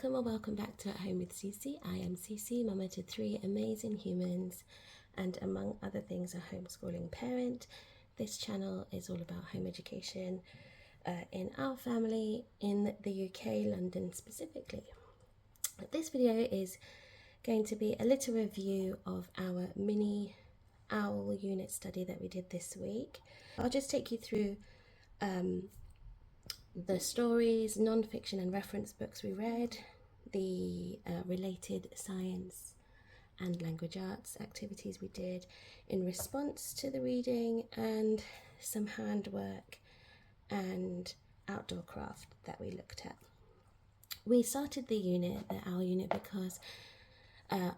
Welcome or welcome back to At Home with Cici. I am Cici, mama to 3 amazing humans and among other things a homeschooling parent. This channel is all about home education in our family in the UK, London specifically. This video is going to be a little review of our mini OWL unit study that we did this week. I'll just take you through the stories, non-fiction and reference books we read, the related science and language arts activities we did in response to the reading, and some handwork and outdoor craft that we looked at. We started the OWL unit, because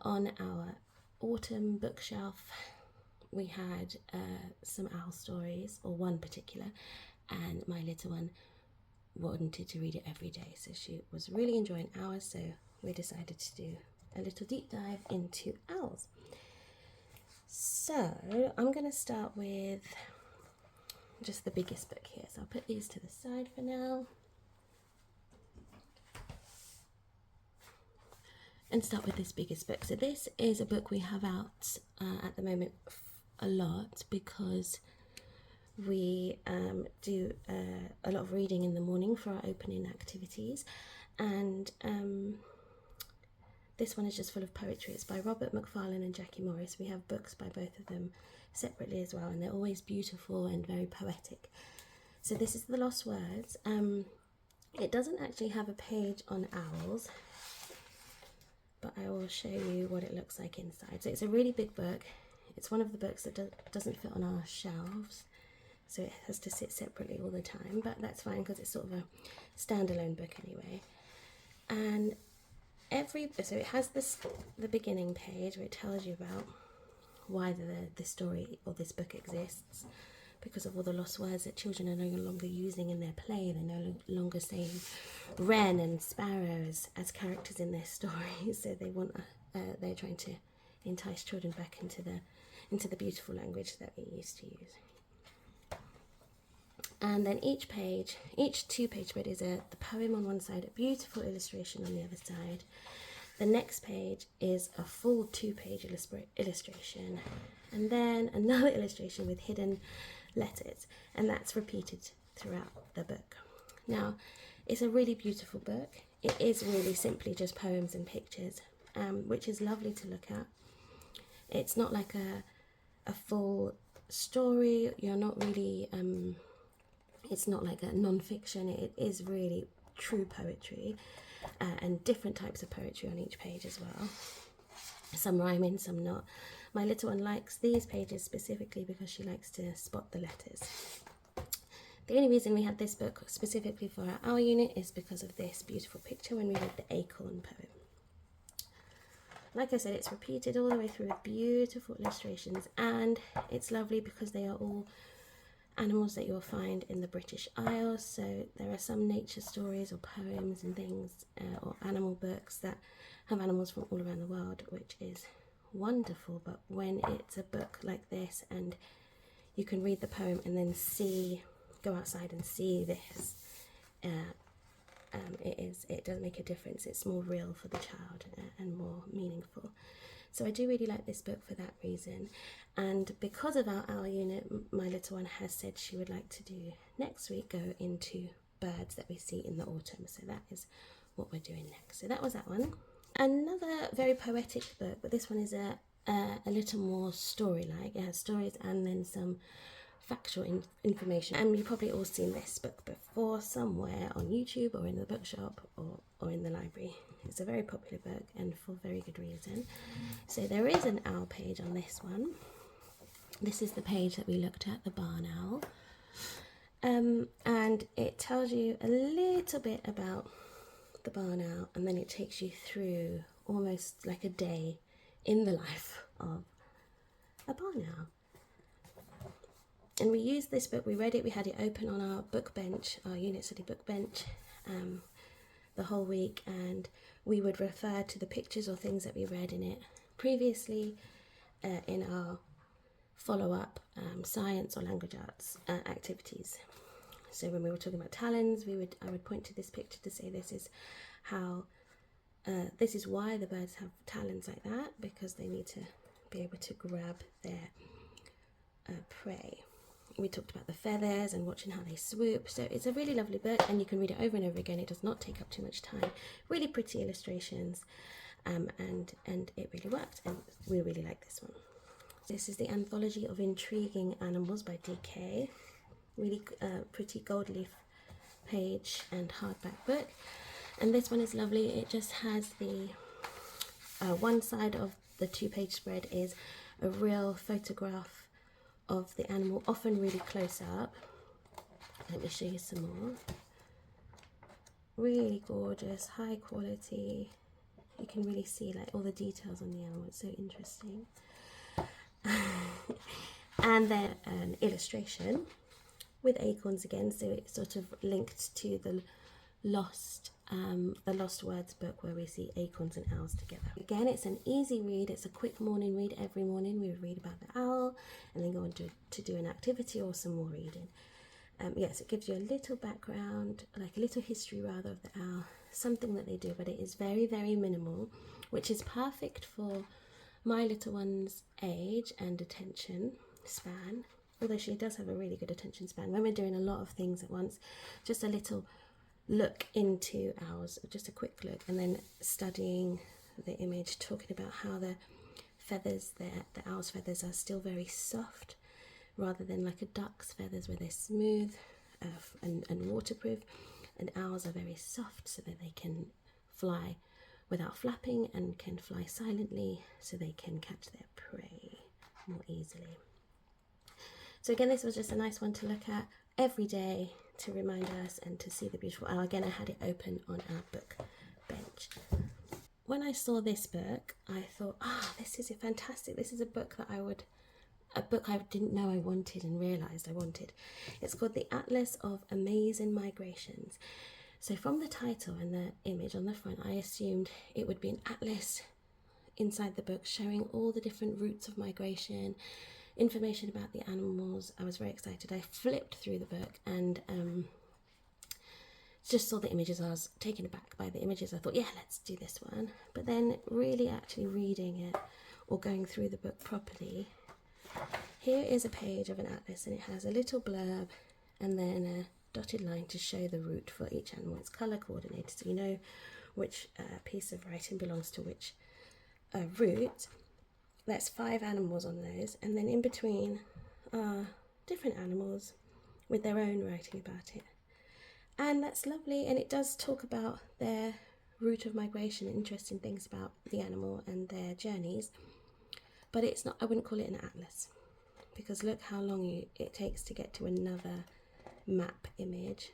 on our autumn bookshelf we had some OWL stories, or one particular, and my little one wanted to read it every day, so she was really enjoying ours, so we decided to do a little deep dive into owls. So I'm going to start with just the biggest book here, so I'll put these to the side for now and start with this biggest book. So this is a book we have out at the moment a lot, because we do a lot of reading in the morning for our opening activities, and this one is just full of poetry. It's by Robert Macfarlane and Jackie Morris. We have books by both of them separately as well, and they're always beautiful and very poetic. So this is The Lost Words. It doesn't actually have a page on owls, but I will show you what it looks like inside. So it's a really big book. It's one of the books that doesn't fit on our shelves, so it has to sit separately all the time, but that's fine because it's sort of a standalone book anyway. And so it has the beginning page where it tells you about why the story or this book exists, because of all the lost words that children are no longer using in their play. They're no longer saying wren and sparrows as characters in their stories, so they're trying to entice children back into the beautiful language that we used to use. And then each 2-page spread is the poem on one side, a beautiful illustration on the other side. The next page is a full 2-page illustration, and then another illustration with hidden letters, and that's repeated throughout the book. Now, it's a really beautiful book. It is really simply just poems and pictures, which is lovely to look at. It's not like a full story. You're not really... It's not like a non-fiction. It is really true poetry, and different types of poetry on each page as well. Some rhyming, some not. My little one likes these pages specifically because she likes to spot the letters. The only reason we had this book specifically for our OWL unit is because of this beautiful picture when we read the acorn poem. Like I said, it's repeated all the way through with beautiful illustrations, and it's lovely because they are all animals that you'll find in the British Isles. So there are some nature stories or poems and things, or animal books that have animals from all around the world, which is wonderful. But when it's a book like this and you can read the poem and then go outside and see this, it does make a difference. It's more real for the child and more meaningful. So I do really like this book for that reason. And because of our OWL unit, my little one has said she would like to do next week go into birds that we see in the autumn. So that is what we're doing next. So that was that one. Another very poetic book, but this one is a little more story-like. It has stories and then some factual information. And you've probably all seen this book before somewhere on YouTube or in the bookshop or in the library. It's a very popular book, and for very good reason. So there is an owl page on this one. This is the page that we looked at, the barn owl. And it tells you a little bit about the barn owl, and then it takes you through almost like a day in the life of a barn owl. And we used this book, we read it, we had it open on our book bench, our unit study book bench, the whole week, and we would refer to the pictures or things that we read in it previously in our follow-up science or language arts activities. So when we were talking about talons, I would point to this picture to say this is how This is why the birds have talons like that, because they need to be able to grab their prey. We talked about the feathers and watching how they swoop. So it's a really lovely book, and you can read it over and over again. It does not take up too much time. Really pretty illustrations, and it really worked, and we really like this one. This is the Anthology of Intriguing Animals by DK. Really pretty gold leaf page and hardback book. And this one is lovely. It just has the one side of the 2-page spread is a real photograph of the animal, often really close up. Let me show you some more. Really gorgeous, high quality. You can really see like all the details on the animal. It's so interesting. And then an illustration with acorns again, so it's sort of linked to the Lost Words book, where we see acorns and owls together. Again, it's an easy read. It's a quick morning read. Every morning we would read about the owl and then go on to do an activity or some more reading. Yes, it gives you a little background, like a little history rather, of the owl, something that they do, but it is very, very minimal, which is perfect for my little one's age and attention span, although she does have a really good attention span. When we're doing a lot of things at once, just a little look into owls, just a quick look, and then studying the image, talking about how the feathers, the owl's feathers are still very soft, rather than like a duck's feathers where they're smooth and waterproof, and owls are very soft so that they can fly without flapping and can fly silently so they can catch their prey more easily. So again, this was just a nice one to look at every day to remind us and to see the beautiful owl. Again, I had it open on our book bench. When I saw this book, I thought, this is fantastic. This is a book that I didn't know I wanted and realised I wanted. It's called The Atlas of Amazing Migrations. So from the title and the image on the front, I assumed it would be an atlas inside the book showing all the different routes of migration, information about the animals. I was very excited. I flipped through the book and just saw the images. I was taken aback by the images. I thought, yeah, let's do this one. But then really actually reading it or going through the book properly, here is a page of an atlas, and it has a little blurb and then a dotted line to show the route for each animal. It's colour coordinated, so you know which piece of writing belongs to which route. That's 5 animals on those, and then in between are different animals with their own writing about it. And that's lovely, and it does talk about their route of migration, interesting things about the animal and their journeys. But it's not, I wouldn't call it an atlas, because look how long it takes to get to another map image.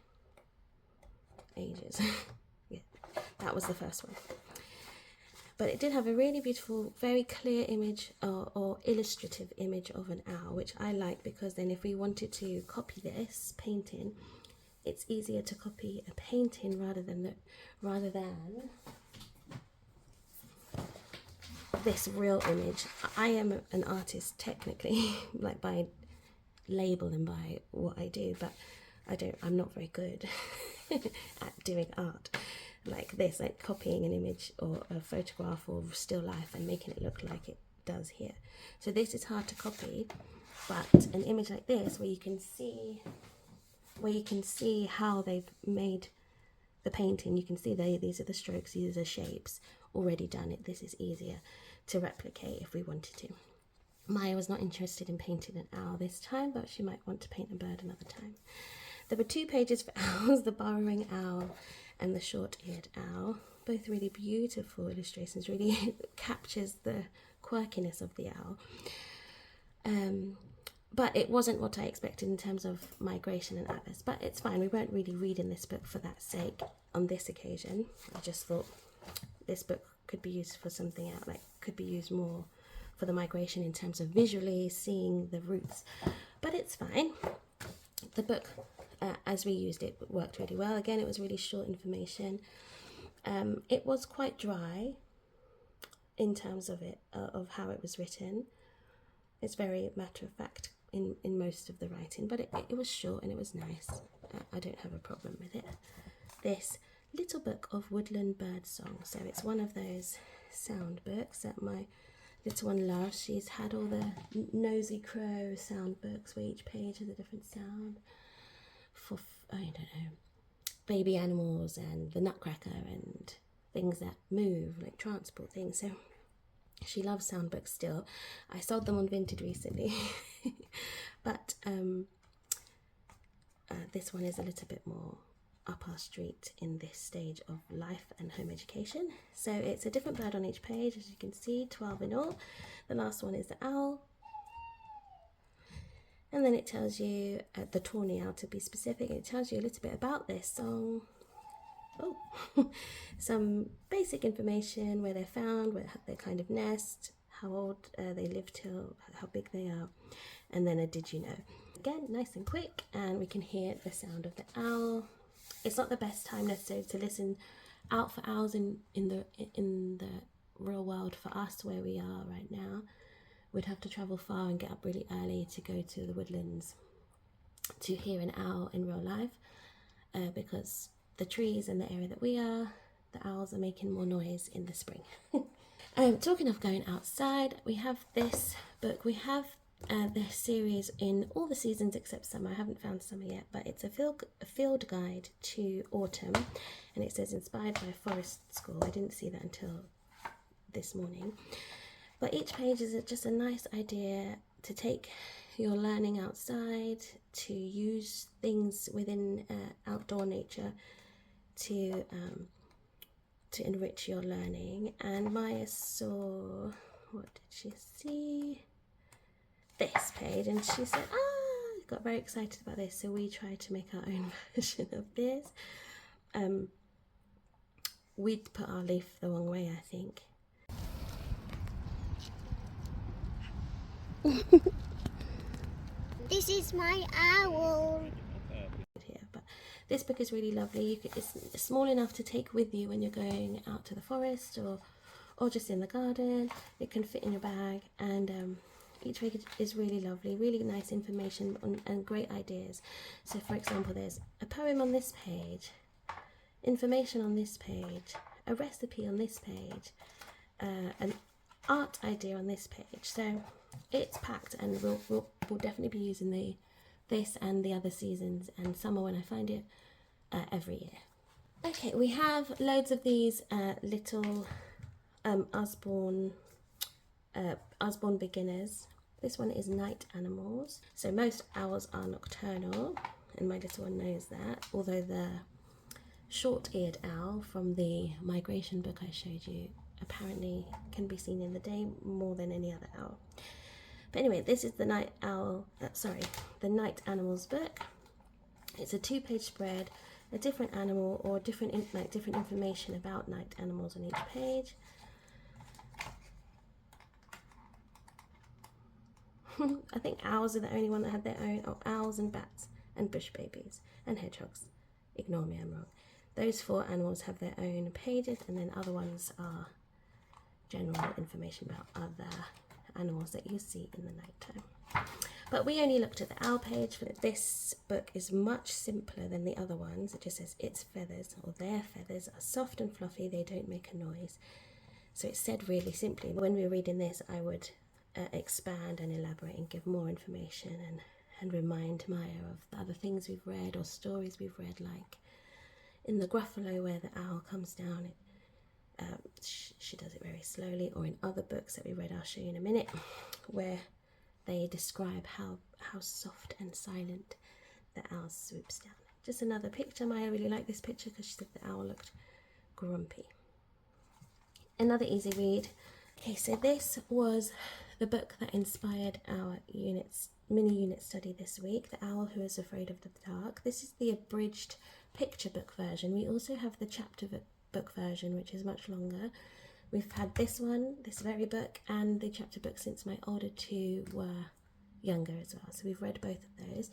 Ages. Yeah, that was the first one. But it did have a really beautiful, very clear image or illustrative image of an owl, which I like, because then if we wanted to copy this painting, it's easier to copy a painting rather than this real image. I am an artist technically, like by label and by what I do, but I'm not very good at doing art like this, like copying an image or a photograph or still life and making it look like it does here. So this is hard to copy, but an image like this where you can see how they've made the painting, you can see these are the strokes, these are the shapes already done. This is easier to replicate if we wanted to. Maya was not interested in painting an owl this time, but she might want to paint a bird another time. There were 2 pages for owls, the burrowing owl and the short-eared owl. Both really beautiful illustrations, really captures the quirkiness of the owl. But it wasn't what I expected in terms of migration and atlas, but it's fine. We weren't really reading this book for that sake on this occasion. I just thought this book could be used for something else, like could be used more for the migration in terms of visually seeing the routes, but it's fine. The book, as we used it, worked really well. Again, it was really short information. It was quite dry in terms of of how it was written. It's very matter of fact in most of the writing, but it was short and it was nice. I don't have a problem with it. This little book of woodland bird song. So it's one of those sound books that my little one loves. She's had all the nosy crow sound books where each page has a different sound for, I don't know, baby animals and the nutcracker and things that move, like transport things. So she loves sound books still. I sold them on Vinted recently. But this one is a little bit more up our street in this stage of life and home education. So it's a different bird on each page, as you can see, 12 in all. The last one is the owl. And then it tells you, the tawny owl to be specific, it tells you a little bit about their song. Oh, some basic information, where they're found, where their kind of nest, how old they live till, how big they are, and then a did you know. Again, nice and quick, and we can hear the sound of the owl. It's not the best time necessarily to listen out for owls in the real world for us where we are right now. We'd have to travel far and get up really early to go to the woodlands to hear an owl in real life, because the trees in the area that we are, the owls are making more noise in the spring. Talking of going outside, we have this book. We have this series in all the seasons except summer. I haven't found summer yet, but it's a field guide to autumn, and it says inspired by forest school. I didn't see that until this morning. But each page is just a nice idea to take your learning outside, to use things within outdoor nature to enrich your learning. And Maya saw, what did she see? This page, and she said, got very excited about this, so we tried to make our own version of this. We'd put our leaf the wrong way, I think. This is my owl. Here, but this book is really lovely. It's small enough to take with you when you're going out to the forest or just in the garden. It can fit in your bag, and each page is really lovely, really nice information and great ideas. So for example, there's a poem on this page, information on this page, a recipe on this page, an art idea on this page. So it's packed, and we'll definitely be using this and the other seasons and summer when I find it every year. Okay, we have loads of these little Usborne beginners. This one is night animals. So most owls are nocturnal, and my little one knows that, although the short-eared owl from the migration book I showed you apparently can be seen in the day more than any other owl. But anyway, this is the night night animals book. It's a 2-page spread, a different animal or different information about night animals on each page. I think owls are the only one that had their own. Oh, owls and bats and bush babies and hedgehogs. Ignore me, I'm wrong. Those 4 animals have their own pages, and then other ones are general information about other animals that you see in the nighttime. But we only looked at the owl page. This book is much simpler than the other ones. It just says its feathers, or their feathers, are soft and fluffy, they don't make a noise. So it's said really simply. When we were reading this, I would expand and elaborate and give more information and remind Maya of the other things we've read or stories we've read, like in the Gruffalo where the owl comes down. She does it very slowly, or in other books that we read, I'll show you in a minute, where they describe how soft and silent the owl swoops down. Just another picture. Maya really liked this picture because she said the owl looked grumpy. Another easy read. Okay, so this was the book that inspired our mini unit study this week, The Owl Who Is Afraid of the Dark. This is the abridged picture book version. We also have the chapter book version, which is much longer. We've had this very book, and the chapter book since my older 2 were younger as well. So we've read both of those.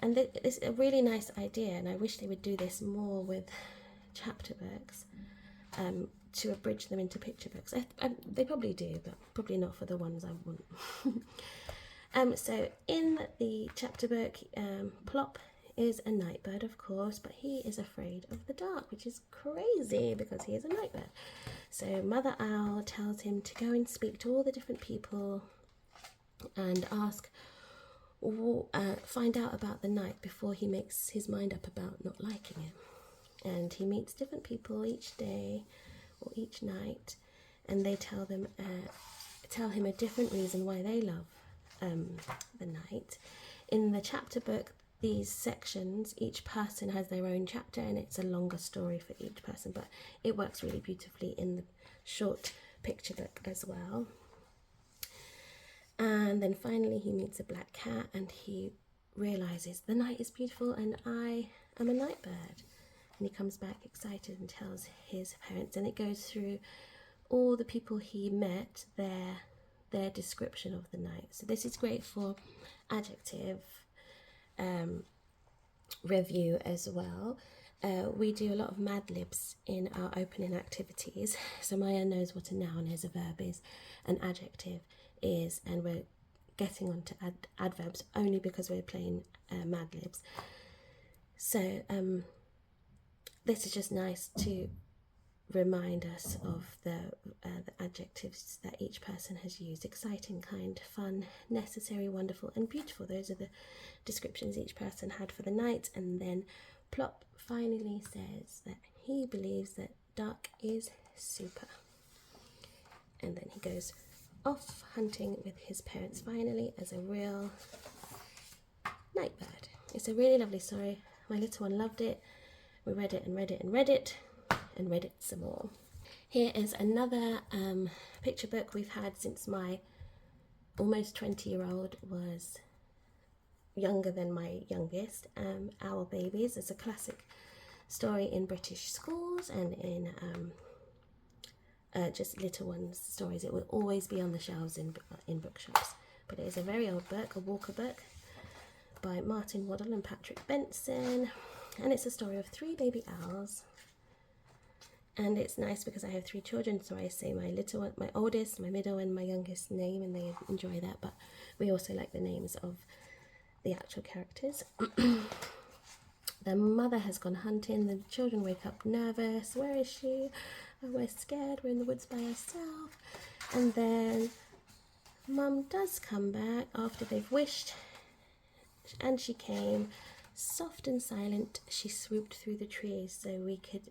And it's a really nice idea, and I wish they would do this more with chapter books, to abridge them into picture books. They probably do, but probably not for the ones I want. So in the chapter book, plop is a night bird, of course, but he is afraid of the dark, which is crazy because he is a night bird. So Mother Owl tells him to go and speak to all the different people and find out about the night before he makes his mind up about not liking it. And he meets different people each day or each night, and they tell him a different reason why they love the night. In the chapter book, these sections, each person has their own chapter, and it's a longer story for each person, but it works really beautifully in the short picture book as well. And then finally he meets a black cat, and he realizes the night is beautiful and I am a night bird. And he comes back excited and tells his parents, and it goes through all the people he met, their description of the night. So this is great for adjective review as well. We do a lot of Mad Libs in our opening activities. So Maya knows what a noun is, a verb is, an adjective is, and we're getting on to adverbs only because we're playing Mad Libs. So this is just nice to remind us of the adjectives that each person has used. Exciting, kind, fun, necessary, wonderful and beautiful. Those are the descriptions each person had for the night. And then Plop finally says that he believes that dark is super. And then he goes off hunting with his parents finally as a real night bird. It's a really lovely story. My little one loved it. We read it and read it and read it and read it some more. Here is another picture book we've had since my almost 20-year-old was younger than my youngest. Our Babies is a classic story in British schools and in just little ones' stories. It will always be on the shelves in bookshops. But it is a very old book, a Walker book by Martin Waddell and Patrick Benson. And it's a story of 3 baby owls. And it's nice because I have 3 children, so I say my little one, my oldest, my middle and my youngest name, and they enjoy that. But we also like the names of the actual characters. The mother has gone hunting. The children wake up nervous. Where is she? Oh, we're scared. We're in the woods by ourselves. And then Mum does come back after they've wished. And she came. Soft and silent, she swooped through the trees. So we could,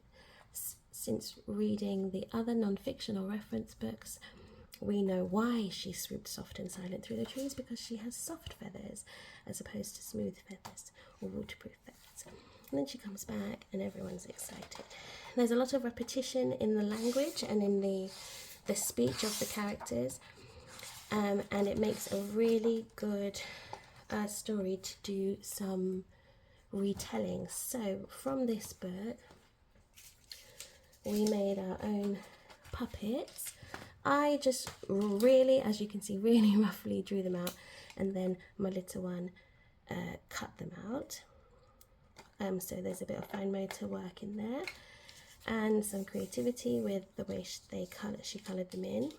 since reading the other non-fiction or reference books, we know why she swooped soft and silent through the trees, because she has soft feathers as opposed to smooth feathers or waterproof feathers. And then she comes back and everyone's excited. There's a lot of repetition in the language and in the speech of the characters, and it makes a really good story to do some retelling. So from this book we made our own puppets. I just really, as you can see, really roughly drew them out, and then my little one cut them out. So there's a bit of fine motor work in there and some creativity with the way she coloured them in.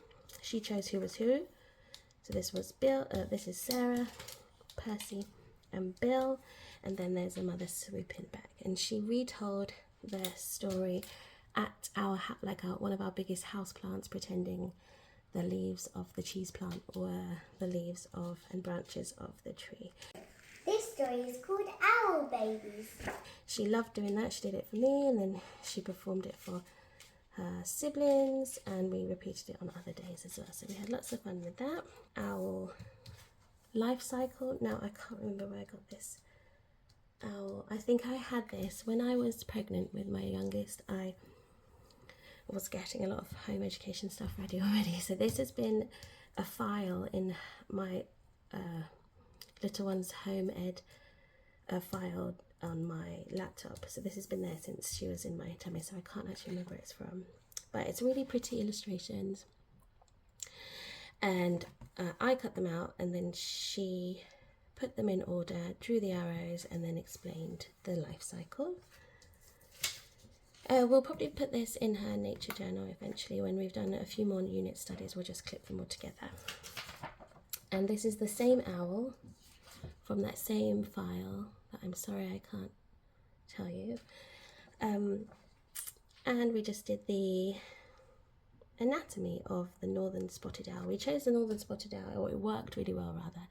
She chose who was who. So this was Bill, this is Sarah, Percy and Bill, and then there's a mother swooping back, and she retold their story at one of our biggest house plants, pretending the leaves of the cheese plant were the leaves of and branches of the tree. This story is called Owl Babies. She loved doing that. She did it for me, and then she performed it for her siblings, and we repeated it on other days as well. So we had lots of fun with that. Owl life cycle. Now I can't remember where I got this owl. I think I had this when I was pregnant with my youngest. I was getting a lot of home education stuff ready already. So this has been a file in my little one's home ed file on my laptop. So this has been there since she was in my tummy, so I can't actually remember where it's from. But it's really pretty illustrations. And I cut them out, and then she put them in order, drew the arrows, and then explained the life cycle. We'll probably put this in her nature journal eventually. When we've done a few more unit studies, we'll just clip them all together. And this is the same owl from that same file that I'm sorry I can't tell you. And we just did the anatomy of the northern spotted owl. We chose the northern spotted owl, or it worked really well rather,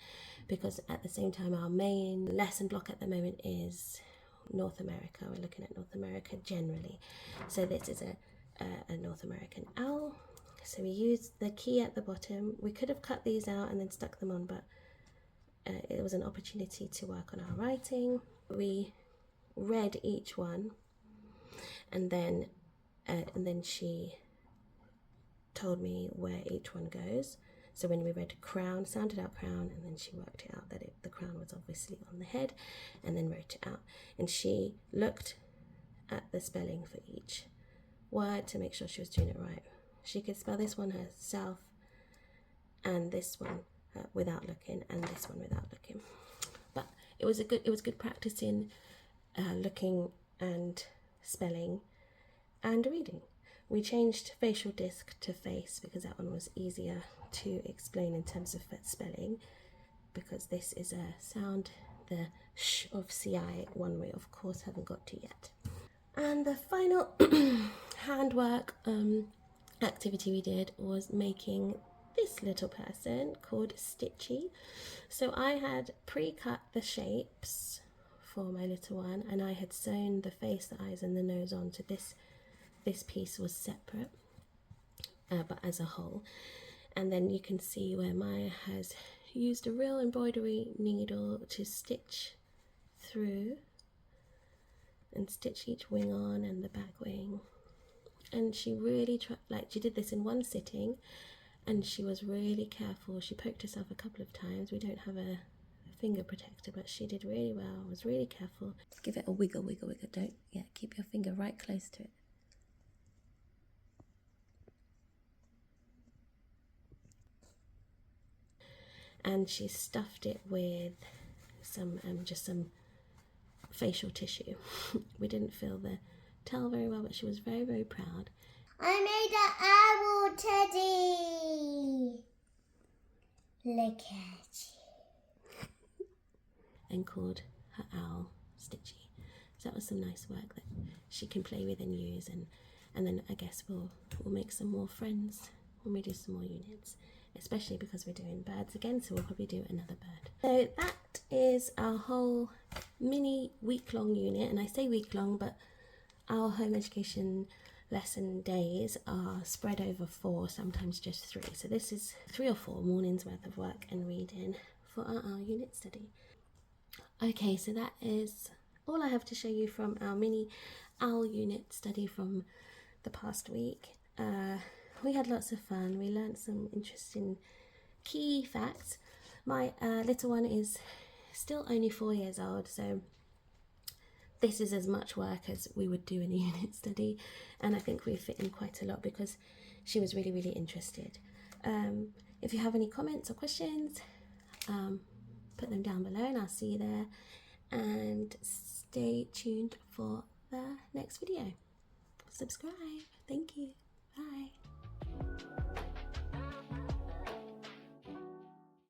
because at the same time our main lesson block at the moment is North America. We're looking at North America generally. So this is a North American owl. So we used the key at the bottom. We could have cut these out and then stuck them on, but it was an opportunity to work on our writing. We read each one, and then she told me where each one goes. So when we read crown, sounded out crown, and then she worked it out that the crown was obviously on the head, and then wrote it out. And she looked at the spelling for each word to make sure she was doing it right. She could spell this one herself, and this one without looking, and this one without looking. But it was good practice in looking and spelling and reading. We changed facial disc to face because that one was easier to explain in terms of spelling, because this is a sound, the sh of CI one we of course haven't got to yet. And the final handwork activity we did was making this little person called Cici. So I had pre-cut the shapes for my little one, and I had sewn the face, the eyes and the nose on, so this piece was separate but as a whole. And then you can see where Maya has used a real embroidery needle to stitch through and stitch each wing on and the back wing. And she really she did this in one sitting, and she was really careful. She poked herself a couple of times. We don't have a finger protector, but she did really well. Was really careful. Give it a wiggle, wiggle, wiggle. Don't, keep your finger right close to it. And she stuffed it with some just some facial tissue. We didn't feel the towel very well, but she was very, very proud. I made an owl teddy. Look at you. And called her owl Stitchy. So that was some nice work that she can play with and use, and then I guess we'll make some more friends when we do some more units, especially because we're doing birds again, so we'll probably do another bird. So that is our whole mini week-long unit, and I say week-long, but our home education lesson days are spread over 4, sometimes just 3. So this is 3 or 4 mornings worth of work and reading for our unit study. Okay, so that is all I have to show you from our mini owl unit study from the past week. We had lots of fun. We learned some interesting key facts. My little one is still only 4 years old, so this is as much work as we would do in a unit study, and I think we fit in quite a lot because she was really, really interested. If you have any comments or questions, put them down below and I'll see you there, and stay tuned for the next video. Subscribe. Thank you. Bye.